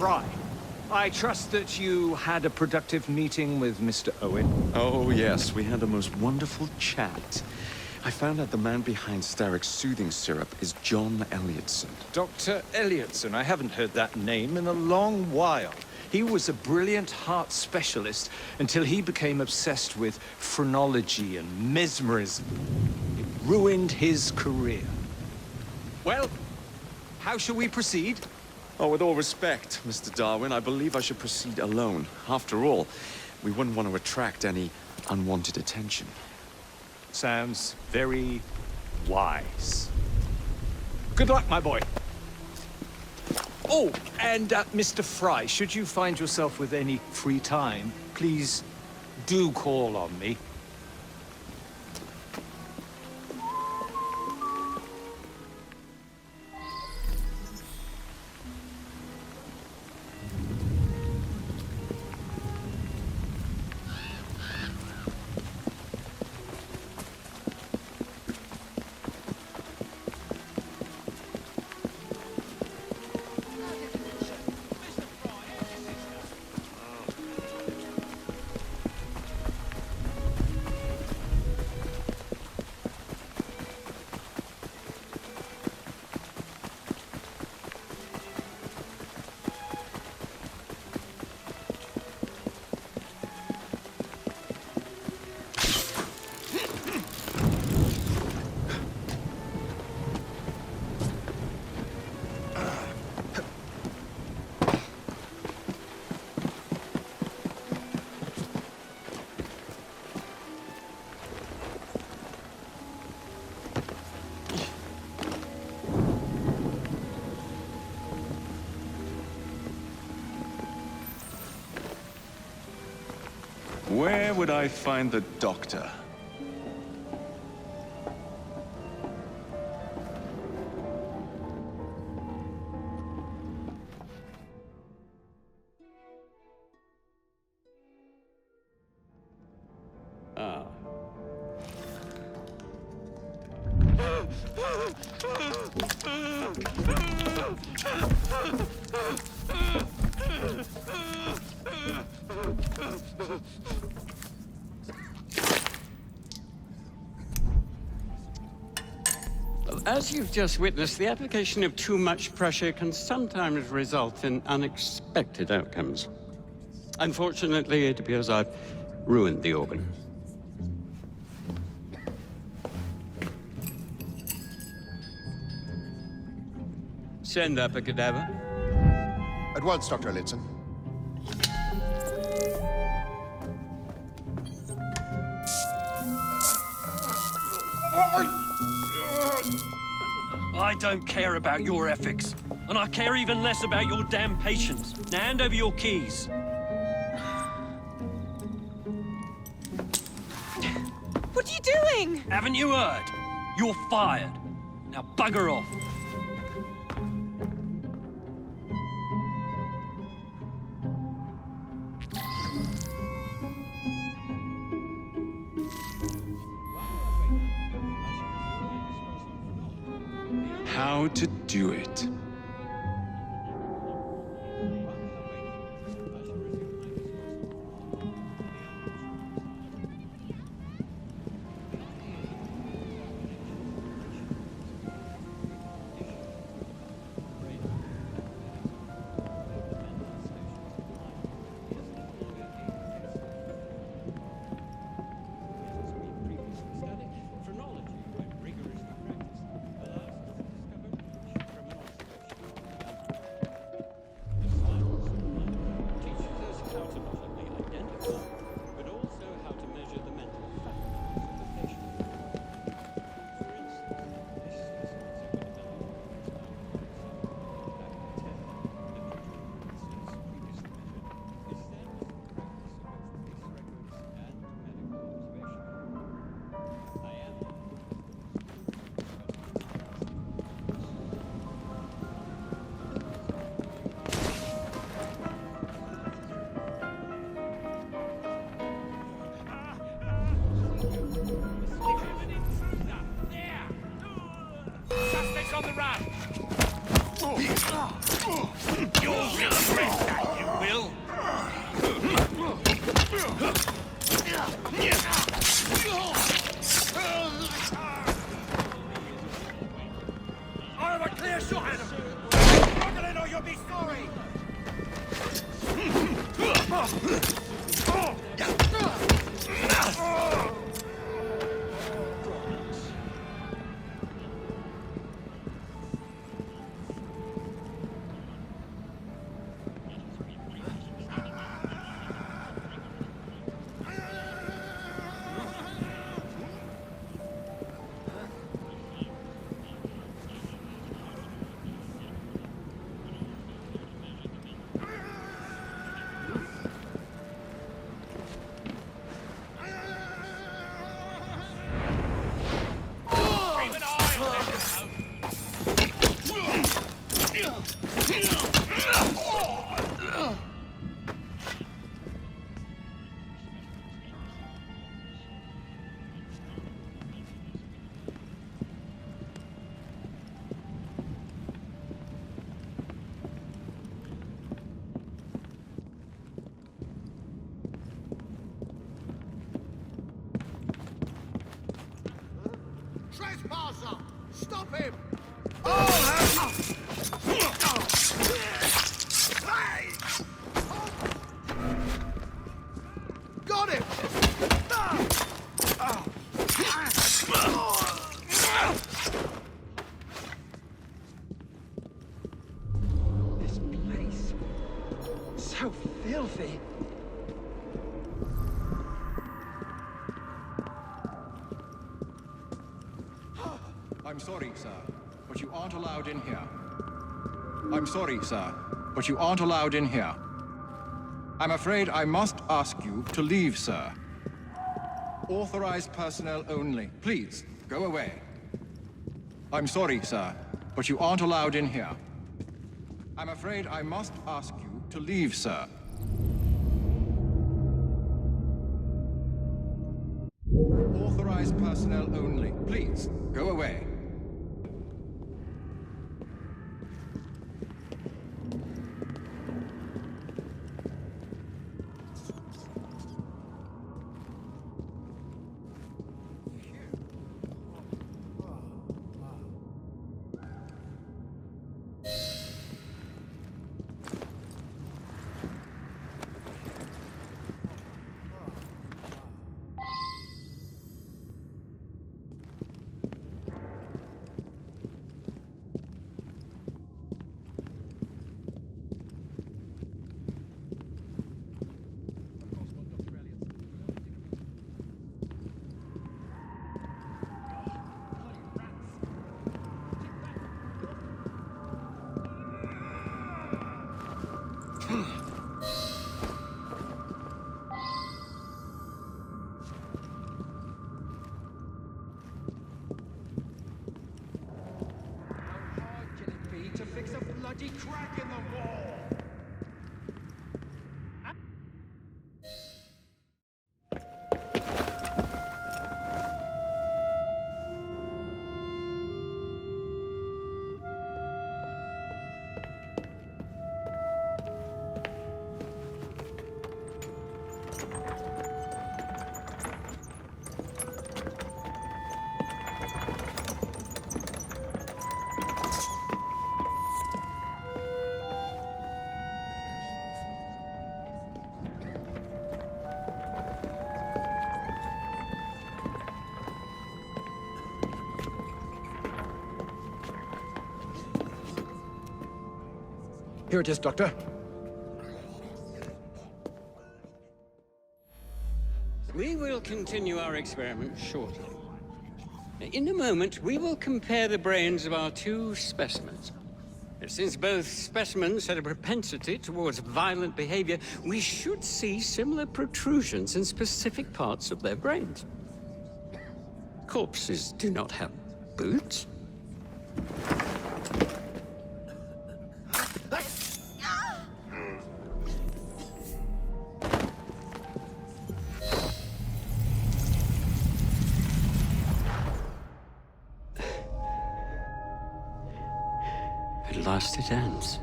Fry. I trust that you had a productive meeting with Mr. Owen. Oh, yes, we had a most wonderful chat. I found out the man behind Starrick's soothing syrup is John Elliotson. Dr. Elliotson, I haven't heard that name in a long while. He was a brilliant heart specialist until he became obsessed with phrenology and mesmerism. It ruined his career. Well, how shall we proceed? Oh, with all respect, Mr. Darwin, I believe I should proceed alone. After all, we wouldn't want to attract any unwanted attention. Sounds very wise. Good luck, my boy. Oh, and Mr. Fry, should you find yourself with any free time, please do call on me. Where would I find the doctor? Ah. As you've just witnessed, the application of too much pressure can sometimes result in unexpected outcomes. Unfortunately, it appears I've ruined the organ. Send up a cadaver. At once, Dr. Elliotson. I don't care about your ethics, and I care even less about your damn patience. Now hand over your keys. What are you doing? Haven't you heard? You're fired. Now bugger off. How to do it. On the run! You'll regret that, you will. I have a clear shot at him. Struggle it or you'll be sorry. Trespasser! Stop him! Got him! This place. So filthy. I'm sorry, sir, but you aren't allowed in here. I'm sorry, sir, but you aren't allowed in here. I'm afraid I must ask you to leave, sir. Authorized personnel only. Please, go away. I'm sorry, sir, but you aren't allowed in here. I'm afraid I must ask you to leave, sir. Authorized personnel only. Please, go away. To fix a bloody crack in the wall! Here it is, Doctor. We will continue our experiment shortly. In a moment, we will compare the brains of our two specimens. Since both specimens had a propensity towards violent behavior, we should see similar protrusions in specific parts of their brains. Corpses do not have boots. At last it ends.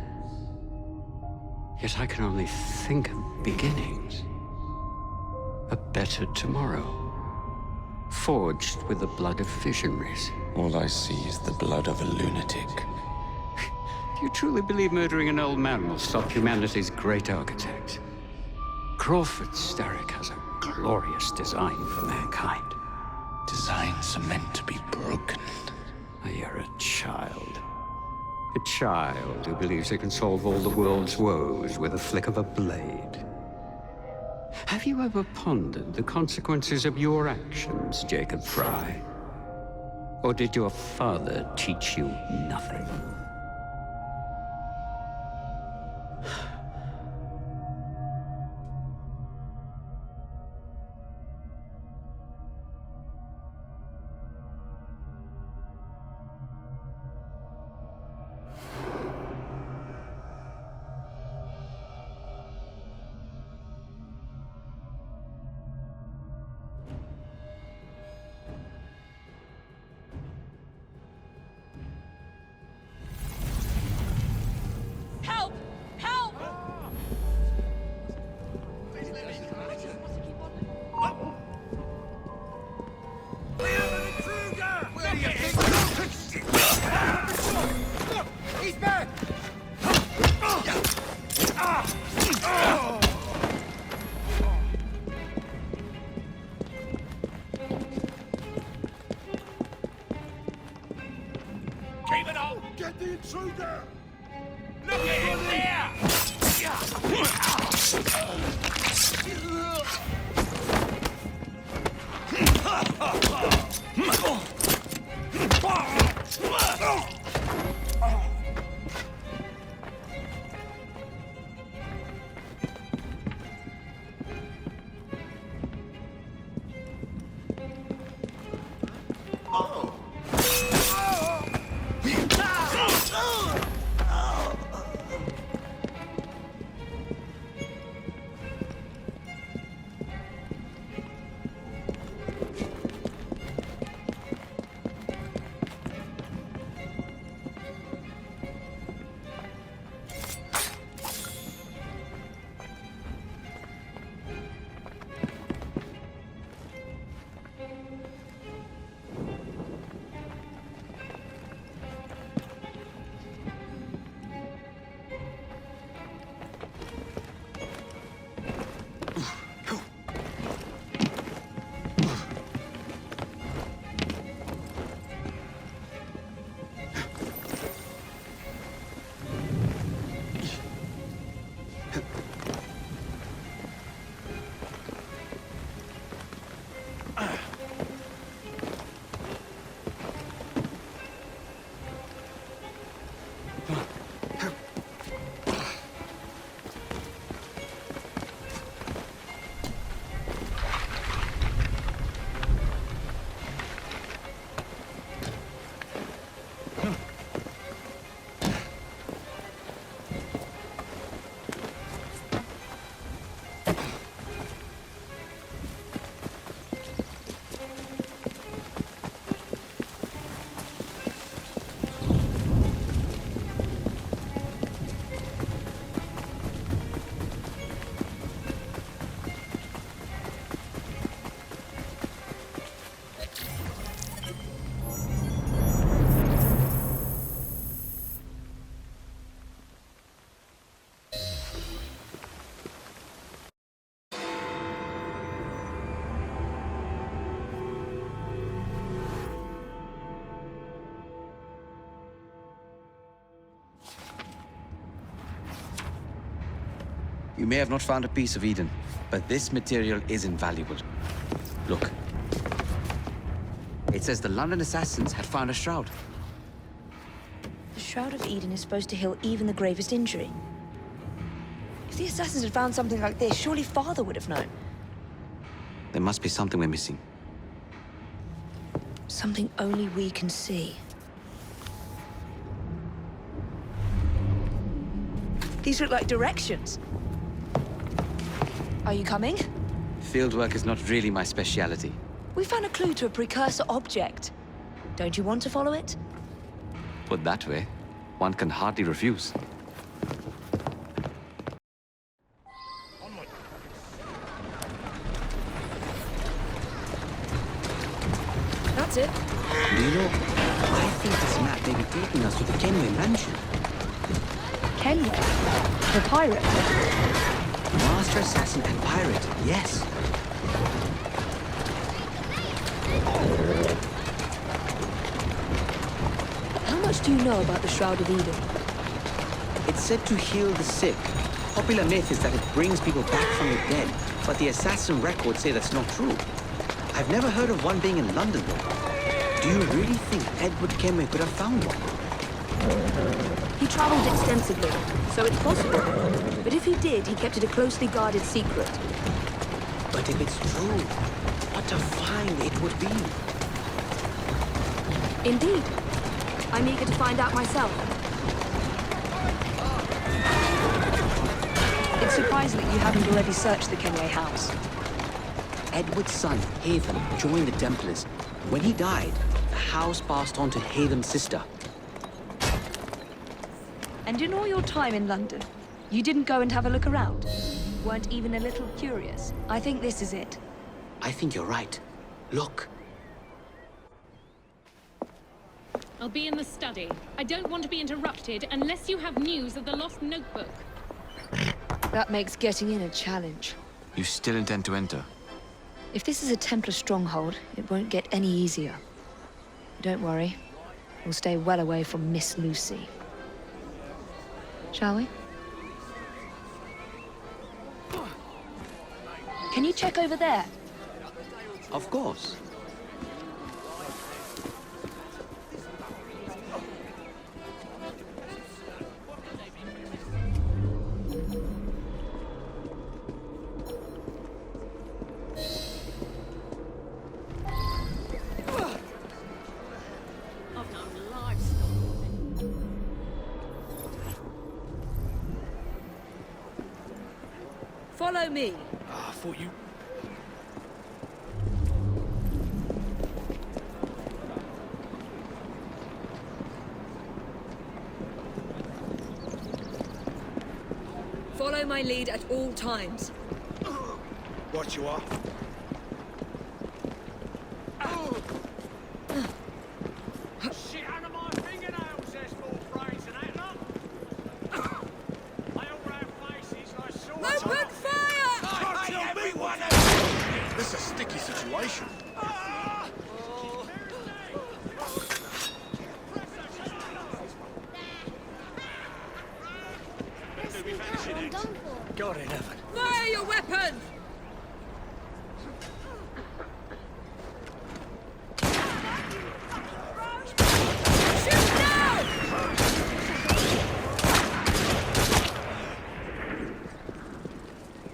Yet I can only think of beginnings. A better tomorrow, forged with the blood of visionaries. All I see is the blood of a lunatic. Do you truly believe murdering an old man will stop humanity's great architect? Crawford Starrick has a glorious design for mankind. Designs are meant to be broken. You're a child. A child who believes it can solve all the world's woes with a flick of a blade. Have you ever pondered the consequences of your actions, Jacob Fry? Or did your father teach you nothing? Help! Help! Where do you think? He's back! Keep it on! Get the intruder! Look at him there! You may have not found a piece of Eden, but this material is invaluable. Look. It says the London assassins had found a shroud. The Shroud of Eden is supposed to heal even the gravest injury. If the assassins had found something like this, surely Father would have known. There must be something we're missing. Something only we can see. These look like directions. Are you coming? Fieldwork is not really my speciality. We found a clue to a precursor object. Don't you want to follow it? Put that way, One can hardly refuse. That's it. Do you know, I think this map may be taking us to the Kenway mansion. Kenway? The pirate? Master assassin and pirate, yes. How much do you know about the Shroud of Eden? It's said to heal the sick. Popular myth is that it brings people back from the dead, but the assassin records say that's not true. I've never heard of one being in London, though. Do you really think Edward Kenway could have found one? He travelled extensively, so it's possible. But if he did, he kept it a closely guarded secret. But if it's true, what a find it would be. Indeed. I'm eager to find out myself. It's surprising that you haven't already searched the Kenway house. Edward's son, Haven, joined the Templars. When he died, the house passed on to Haven's sister. And in all your time in London, you didn't go and have a look around? Weren't even a little curious? I think this is it. I think you're right. Look. I'll be in the study. I don't want to be interrupted unless you have news of the lost notebook. That makes getting in a challenge. You still intend to enter? If this is a Templar stronghold, it won't get any easier. Don't worry. We'll stay well away from Miss Lucy. Shall we? Can you check over there? Of course. Follow me. I thought you... Follow my lead at all times. What you are? Shit under my fingernails, there's more brains than that lot. They all have faces, I saw it. Open fire! Hey, everyone! This is a sticky situation. God in heaven. Fire your weapons! Shoot now!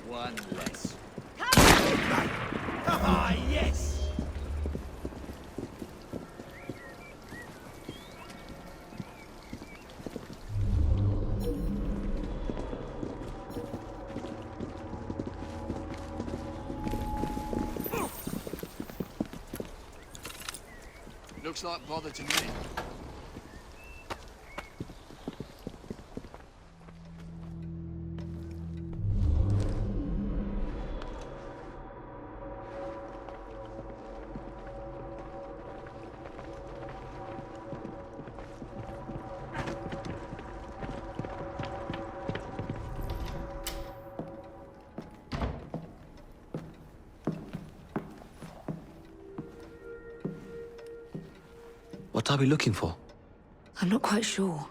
One less. Ah, yes! Looks like bother to me. What are we looking for? I'm not quite sure.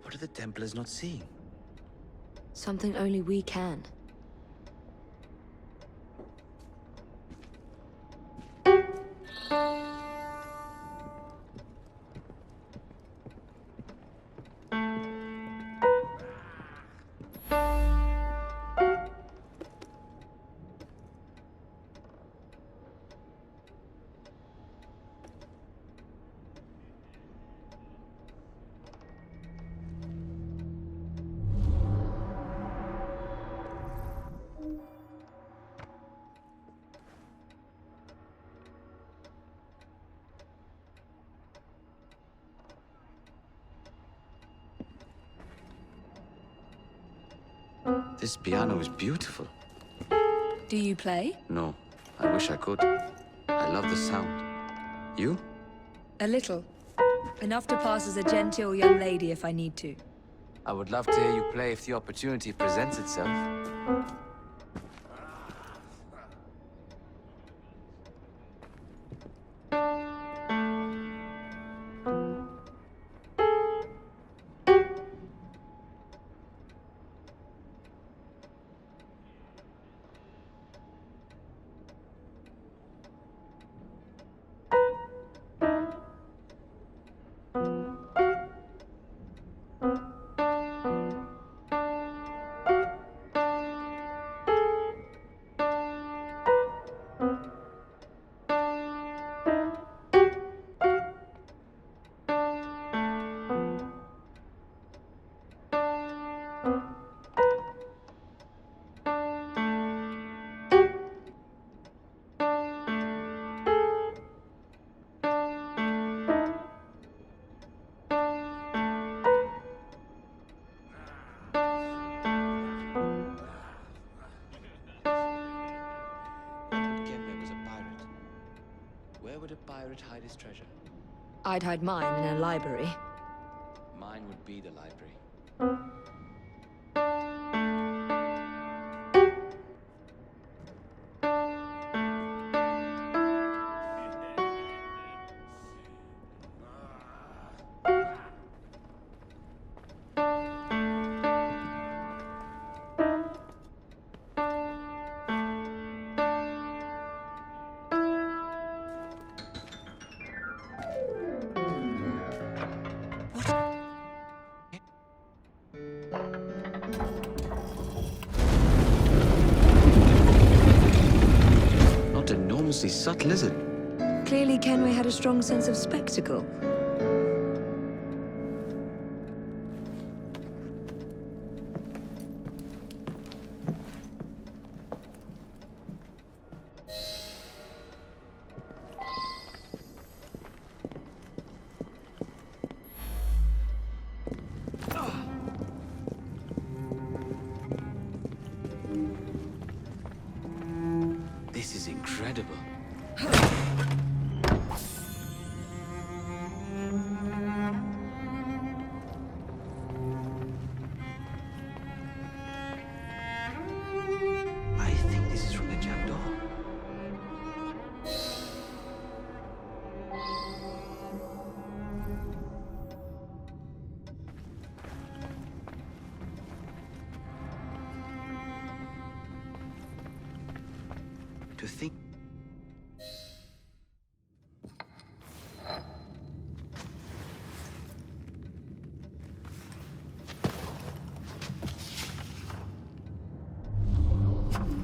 What are the Templars not seeing? Something only we can. This piano is beautiful. Do you play? No, I wish I could. I love the sound. You? A little. Enough to pass as a genteel young lady if I need to. I would love to hear you play if the opportunity presents itself. Where would a pirate hide his treasure? I'd hide mine in a library. Mine would be the library. Not an enormously subtle, is it? Clearly Kenway had a strong sense of spectacle. This is incredible. I think this is from the jackdaw. To think.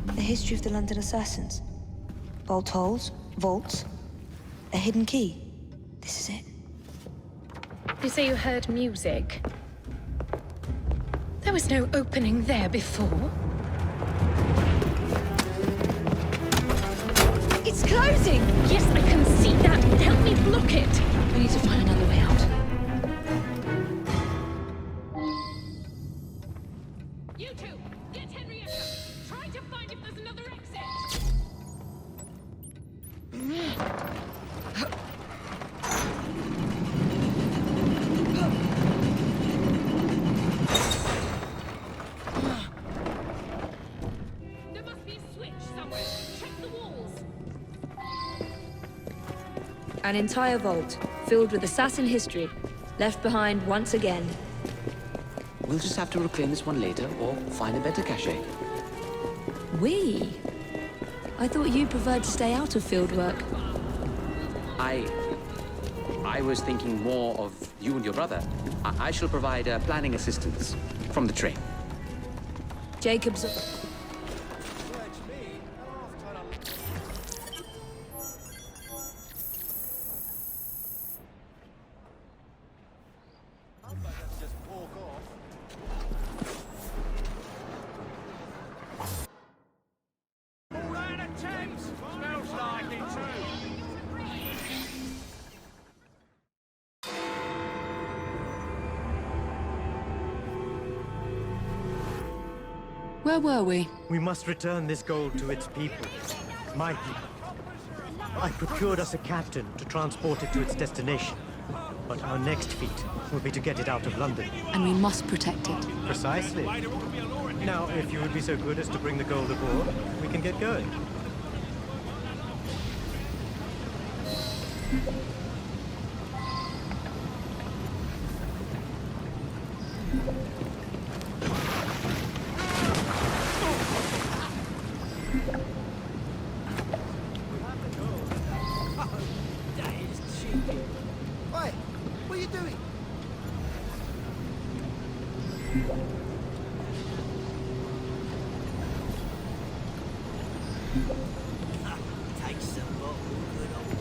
The history of the London assassins. Bolt holes, vaults, a hidden key. This is it. You say you heard music. There was no opening there before. It's closing! Yes, I can see that. Help me block it. We need to find another way out. You two, get Henrietta. Try to find if there's another exit. There must be a switch somewhere. Check the walls. An entire vault, filled with assassin history, left behind once again. We'll just have to reclaim this one later, or find a better cache. We? I thought you preferred to stay out of field work. I was thinking more of you and your brother. I shall provide planning assistance from the train. Jacob's... All out of tents. Smells like it too. Where were we? We must return this gold to its people. My people. I procured us a captain to transport it to its destination. But our next feat will be to get it out of London. And we must protect it. Precisely. Now, if you would be so good as to bring the gold aboard, we can get going. Oi, what are you doing? Take some bottle, good old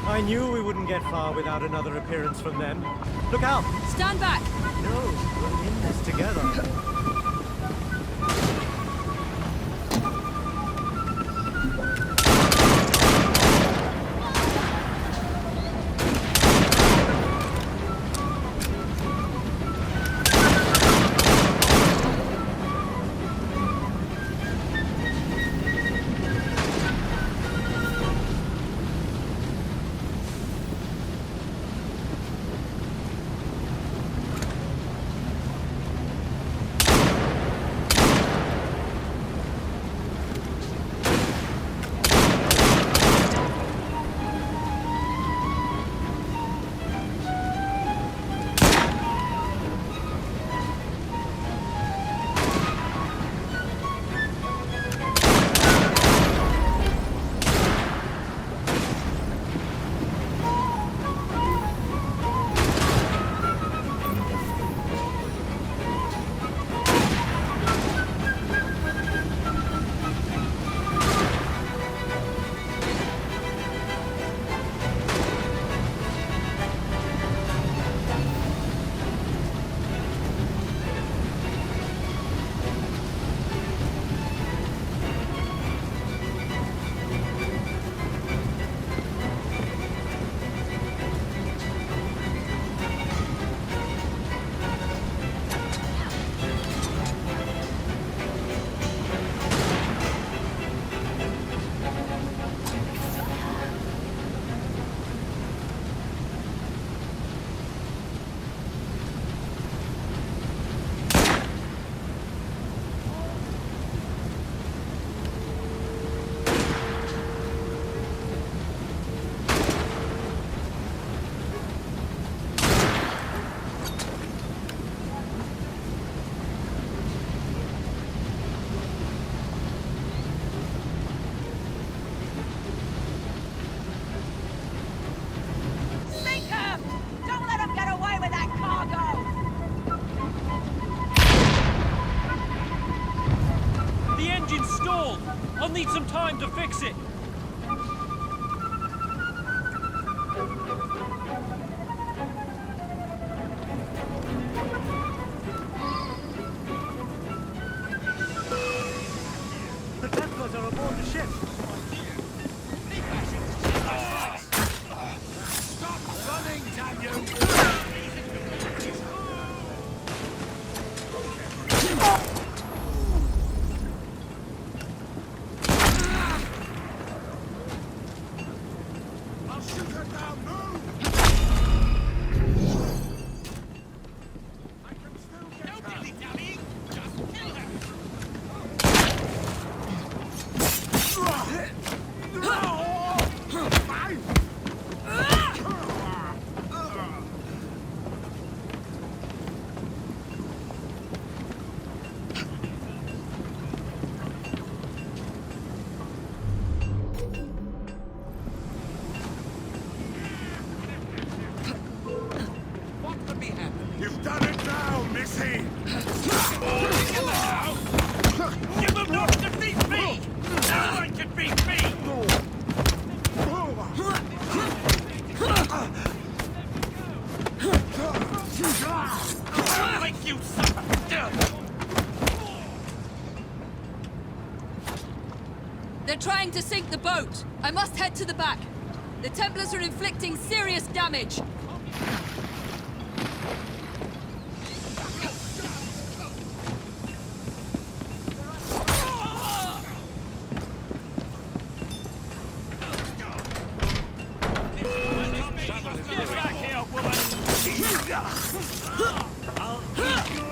I knew we wouldn't get far without another appearance from them. Look out! Stand back! No, we're in this together. I'll need some time to fix it. The Templars are aboard the ship. Stop running, damn you! mercy! You will not defeat me! No one can beat me! I'll make you suffer! They're trying to sink the boat. I must head to the back. The Templars are inflicting serious damage. Get back here, woman! I'll eat your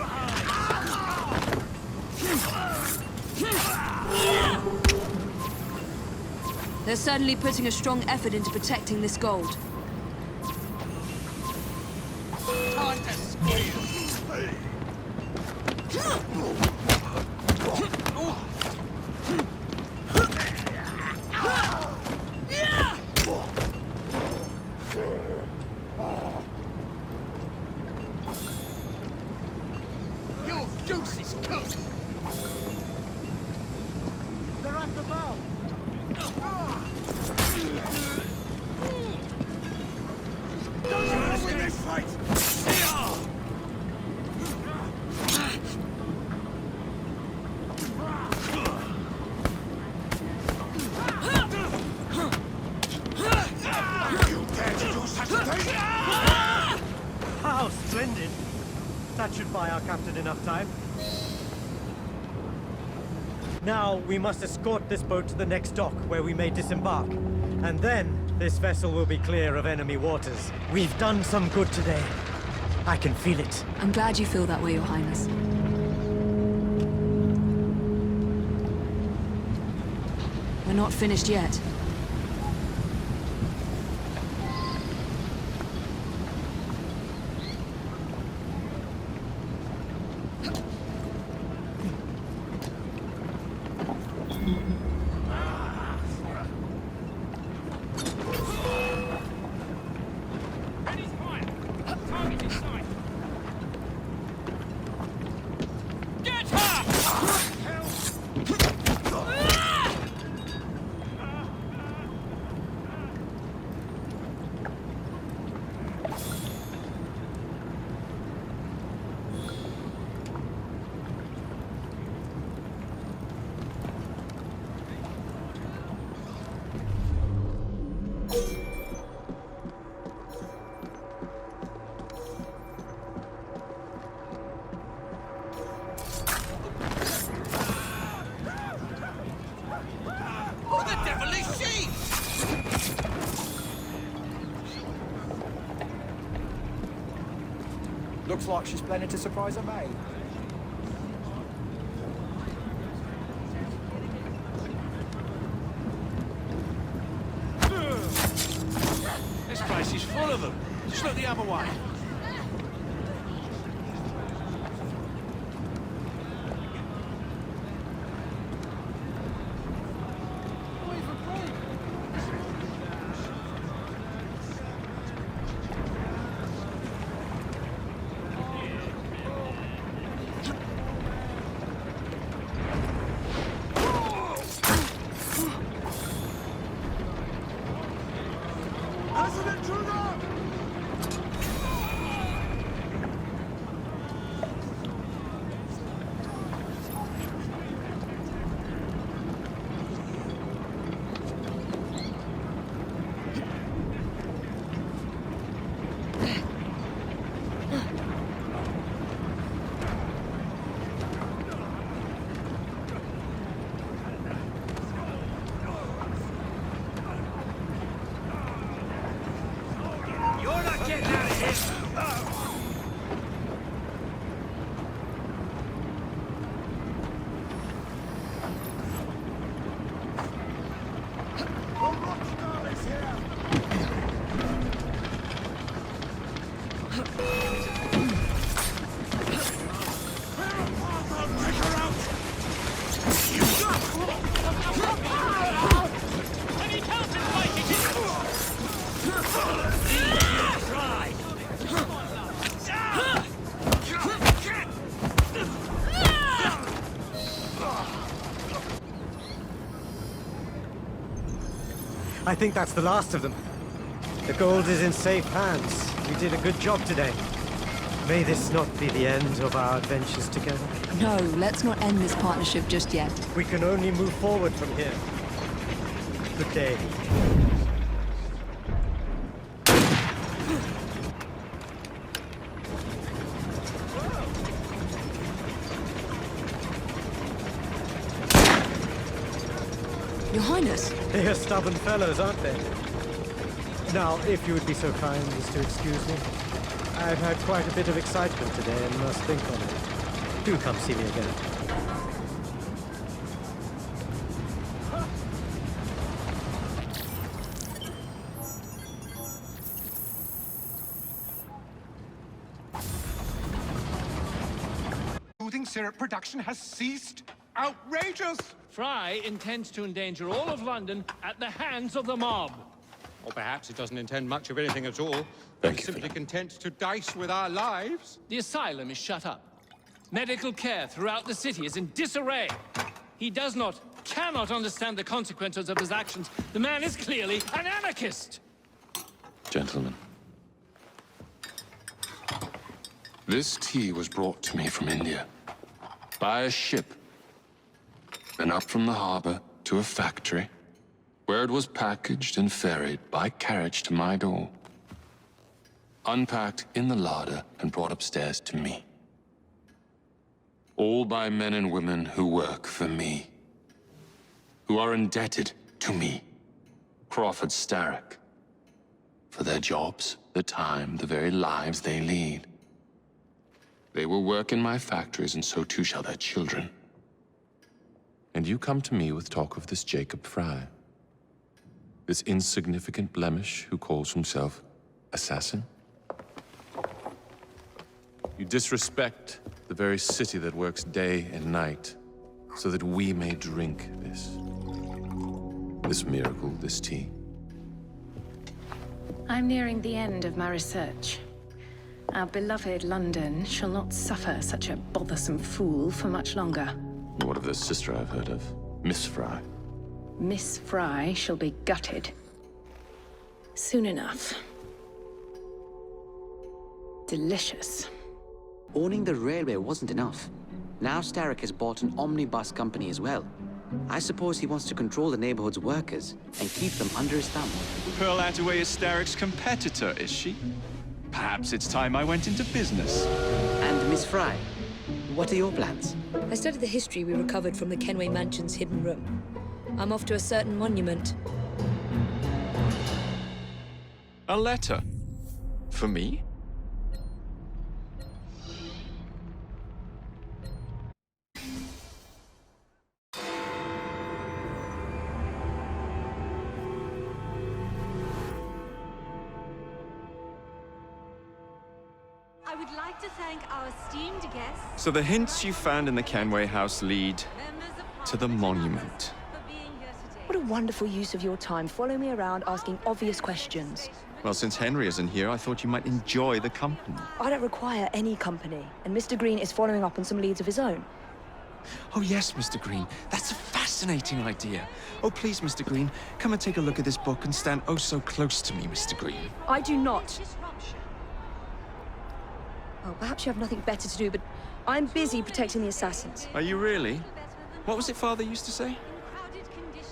They're certainly putting a strong effort into protecting this gold. Time to squeal! Your goose is cooked! They're at the bow! Don't win this fight! You dare to do such a thing? How splendid! That should buy our captain enough time. Now, we must escort this boat to the next dock, where we may disembark. And then, this vessel will be clear of enemy waters. We've done some good today. I can feel it. I'm glad you feel that way, Your Highness. We're not finished yet. Enemy's fire! Target in sight! Get her! Who the devil is she? Looks like she's planning to surprise her mate. This place is full of them. Just look the other way. As an intruder! You're not getting out of here! Right. I think that's the last of them. The gold is in safe hands. We did a good job today. May this not be the end of our adventures together. No, let's not end this partnership just yet. We can only move forward from here. Good day. Your Highness. They are stubborn fellows, aren't they? Now, if you would be so kind as to excuse me. I've had quite a bit of excitement today and must think on it. Do come see me again. Soothing syrup production has ceased? Outrageous! Fry intends to endanger all of London at the hands of the mob. Or perhaps it doesn't intend much of anything at all. Thank It's you, simply content to dice with our lives. The asylum is shut up. Medical care throughout the city is in disarray. He cannot understand the consequences of his actions. The man is clearly an anarchist! Gentlemen. This tea was brought to me from India. By a ship. Then up from the harbor to a factory, where it was packaged and ferried by carriage to my door. Unpacked in the larder and brought upstairs to me. All by men and women who work for me. Who are indebted to me, Crawford Starrick. For their jobs, the time, the very lives they lead. They will work in my factories, and so too shall their children. And you come to me with talk of this Jacob Fry. This insignificant blemish who calls himself assassin? You disrespect the very city that works day and night so that we may drink this miracle, this tea. I'm nearing the end of my research. Our beloved London shall not suffer such a bothersome fool for much longer. What of this sister I've heard of? Miss Fry. Miss Fry shall be gutted. Soon enough. Delicious. Owning the railway wasn't enough. Now Starrick has bought an omnibus company as well. I suppose he wants to control the neighborhood's workers and keep them under his thumb. Pearl Attaway is Starrick's competitor, is she? Perhaps it's time I went into business. And Miss Fry, what are your plans? I studied the history we recovered from the Kenway Mansion's hidden room. I'm off to a certain monument. A letter? For me? I would like to thank our esteemed guests. So the hints you found in the Kenway house lead to the monument. What a wonderful use of your time, following me around asking obvious questions. Well, since Henry isn't here, I thought you might enjoy the company. I don't require any company, and Mr. Green is following up on some leads of his own. Oh, yes, Mr. Green. That's a fascinating idea. Oh, please, Mr. Green, come and take a look at this book and stand oh so close to me, Mr. Green. I do not. Well, perhaps you have nothing better to do, but I'm busy protecting the assassins. Are you really? What was it Father used to say?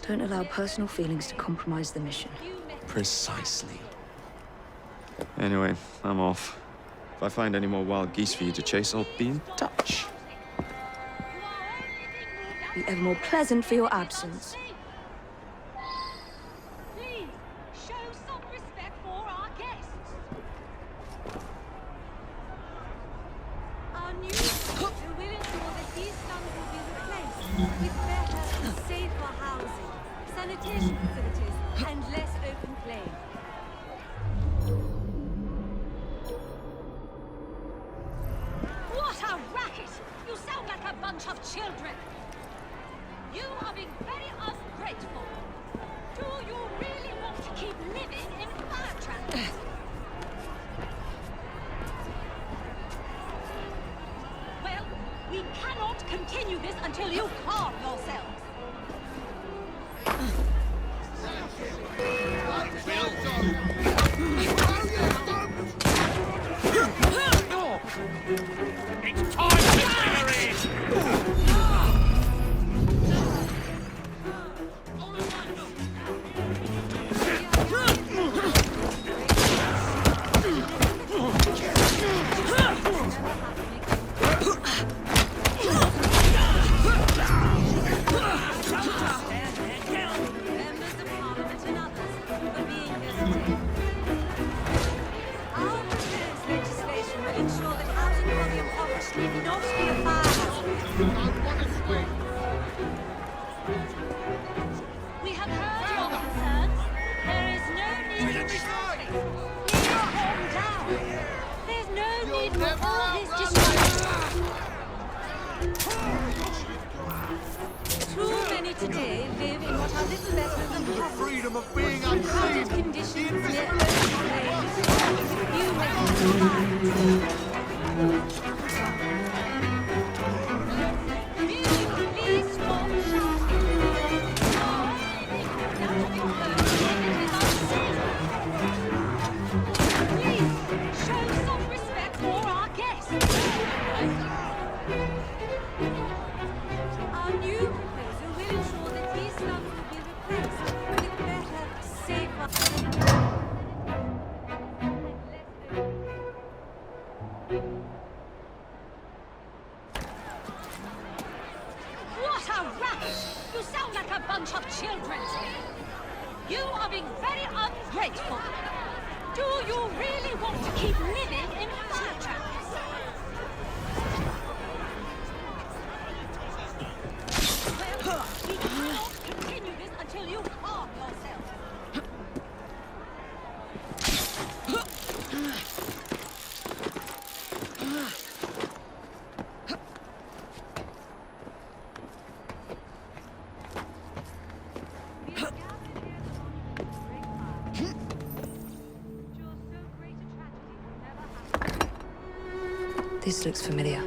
Don't allow personal feelings to compromise the mission. Precisely. Anyway, I'm off. If I find any more wild geese for you to chase, I'll be in touch. Be ever more pleasant for your absence. Please, show some respect for our guests. Our new who will ensure that these slums will be replaced with better, safer housing, sanitation facilities, and less open play. What a racket! You sound like a bunch of children. You are being very ungrateful. Do you really want to keep living in fire traps? Well, we cannot continue this until you calm yourselves. sleeping off to the fire. We have heard your concerns. There is no need for shouting. Please calm down. There's no need for all this distraction. Too many today live in what are little better than the freedom of being unseen. Conditions near open flames. You make please stop shouting. Please show some respect for our guests. Our new proposal will ensure that these slums will be replaced with better, safer... What a rush! You sound like a bunch of children. You are being very ungrateful. Do you really want to keep living in fire traps? Well, we cannot continue this until you calm yourself. This looks familiar.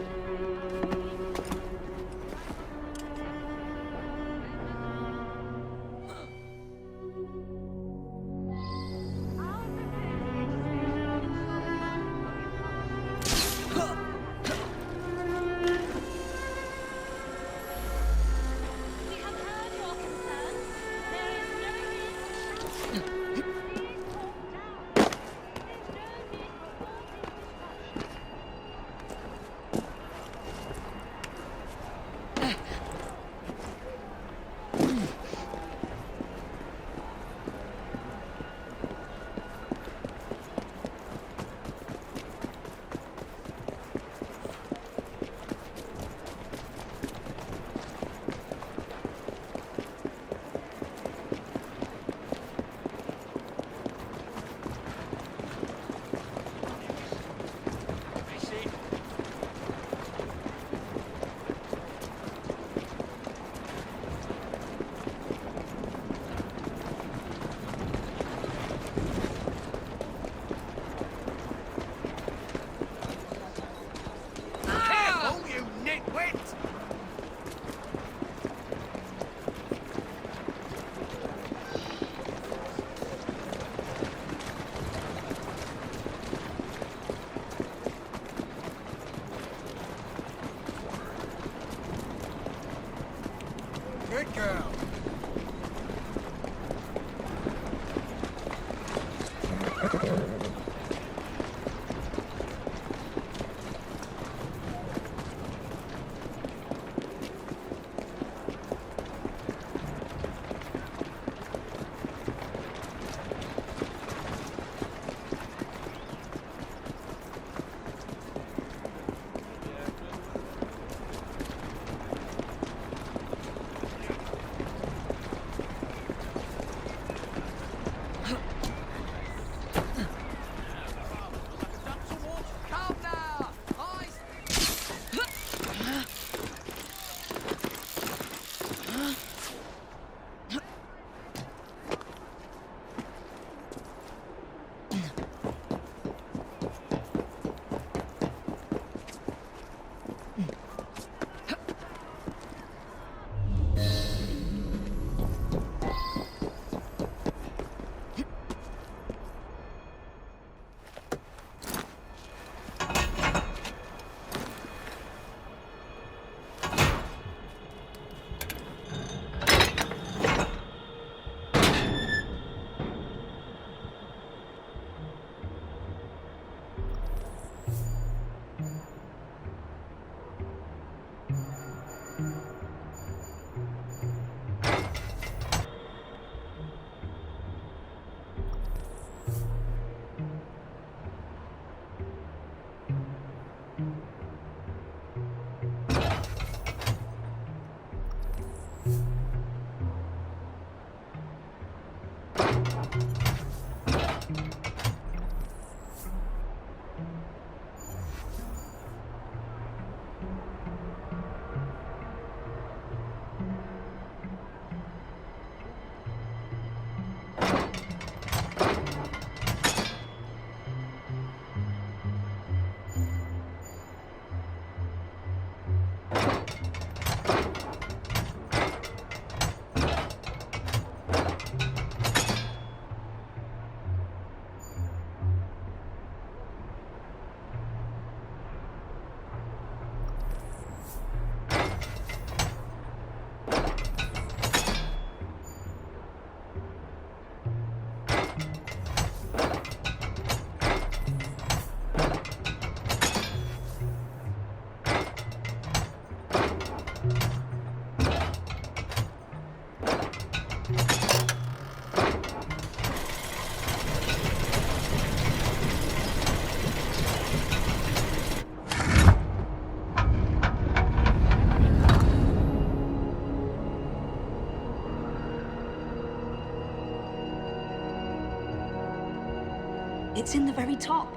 It's in the very top.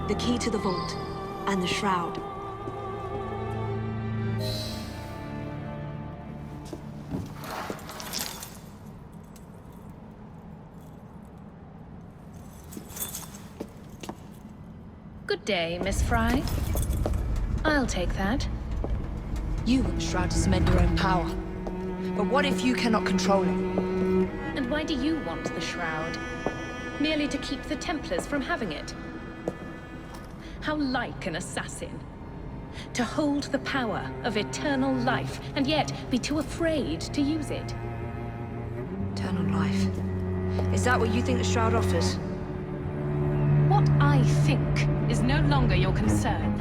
The key to the vault, and the shroud. Good day, Miss Fry. I'll take that. You want the shroud to cement your own power. But what if you cannot control it? And why do you want the shroud? Merely to keep the Templars from having it? How like an assassin. To hold the power of eternal life, and yet be too afraid to use it. Eternal life. Is that what you think the shroud offers? What I think is no longer your concern.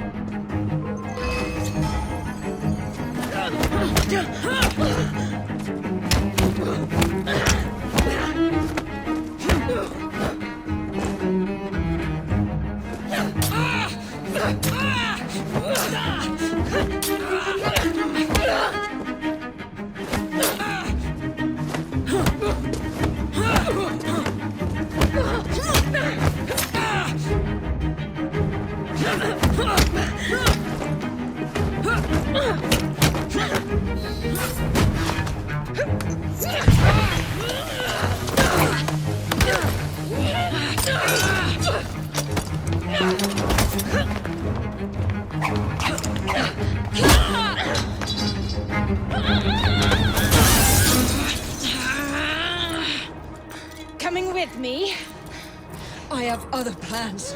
Coming with me? I have other plans.